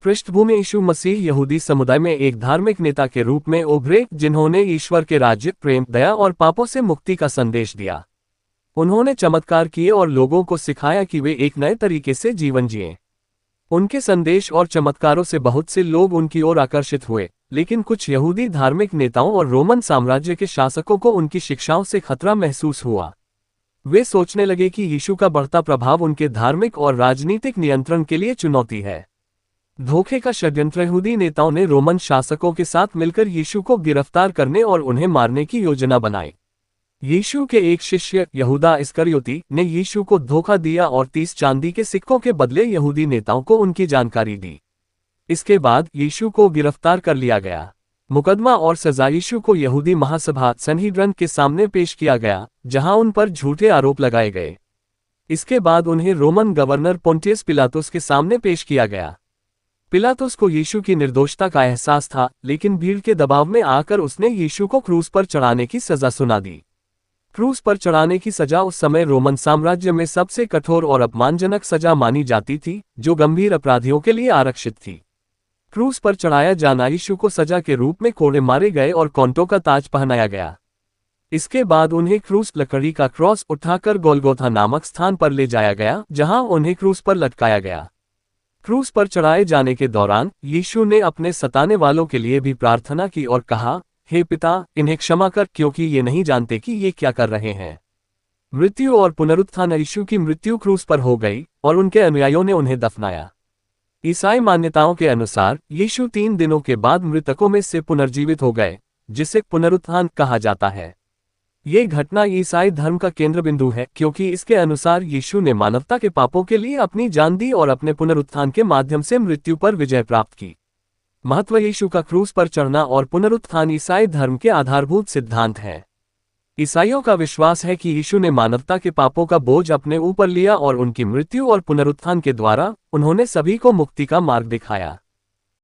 पृष्ठभूमि यीशु मसीह यहूदी समुदाय में एक धार्मिक नेता के रूप में उभरे, जिन्होंने ईश्वर के राज्य, प्रेम, दया और पापों से मुक्ति का संदेश दिया। उन्होंने चमत्कार किए और लोगों को सिखाया कि वे एक नए तरीके से जीवन जिएं। उनके संदेश और चमत्कारों से बहुत से लोग उनकी ओर आकर्षित हुए, लेकिन कुछ यहूदी धार्मिक नेताओं और रोमन साम्राज्य के शासकों को उनकी शिक्षाओं से खतरा महसूस हुआ। वे सोचने लगे कि यीशु का बढ़ता प्रभाव उनके धार्मिक और राजनीतिक नियंत्रण के लिए चुनौती है। धोखे का षड्यंत्र। यहूदी नेताओं ने रोमन शासकों के साथ मिलकर यीशु को गिरफ्तार करने और उन्हें मारने की योजना बनाई। यीशु के एक शिष्य यहूदा इस्करियोती ने यीशु को धोखा दिया और 30 चांदी के सिक्कों के बदले यहूदी नेताओं को उनकी जानकारी दी। इसके बाद यीशु को गिरफ्तार कर लिया गया। मुकदमा और सजा। यीशु को यहूदी महासभा सनहीड्रन के सामने पेश किया गया, जहां उन पर झूठे आरोप लगाए गए। इसके बाद उन्हें रोमन गवर्नर पोंटियस पिलातुस के सामने पेश किया गया। पिलातुस को यीशु की निर्दोषता का एहसास था, लेकिन भीड़ के दबाव में आकर उसने यीशु को क्रूस पर चढ़ाने की सजा सुना दी। क्रूस पर चढ़ाने की सजा उस समय रोमन साम्राज्य में सबसे कठोर और अपमानजनक सजा मानी जाती थी, जो गंभीर अपराधियों के लिए आरक्षित थी। क्रूस पर चढ़ाया जाना। यीशु को सजा के रूप में कोड़े मारे गए और कांटों का ताज पहनाया गया। इसके बाद उन्हें क्रूस, लकड़ी का क्रॉस, उठाकर गोलगोथा नामक स्थान पर ले जाया गया, जहां उन्हें क्रूस पर लटकाया गया। क्रूस पर चढ़ाए जाने के दौरान यीशु ने अपने सताने वालों के लिए भी प्रार्थना की और कहा, हे पिता, इन्हें क्षमा कर, क्योंकि ये नहीं जानते कि ये क्या कर रहे हैं। मृत्यु और पुनरुत्थान। यीशु की मृत्यु क्रूस पर हो गई और उनके अनुयायियों ने उन्हें दफनाया। ईसाई मान्यताओं के अनुसार यीशु 3 दिनों के बाद मृतकों में से पुनर्जीवित हो गए, जिसे पुनरुत्थान कहा जाता है। ये घटना ईसाई धर्म का केंद्र बिंदु है, क्योंकि इसके अनुसार यीशु ने मानवता के पापों के लिए अपनी जान दी और अपने पुनरुत्थान के माध्यम से मृत्यु पर विजय प्राप्त की। महत्व। यीशु का क्रूस पर चढ़ना और पुनरुत्थान ईसाई धर्म के आधारभूत सिद्धांत हैं। ईसाइयों का विश्वास है कि यीशु ने मानवता के पापों का बोझ अपने ऊपर लिया और उनकी मृत्यु और पुनरुत्थान के द्वारा उन्होंने सभी को मुक्ति का मार्ग दिखाया।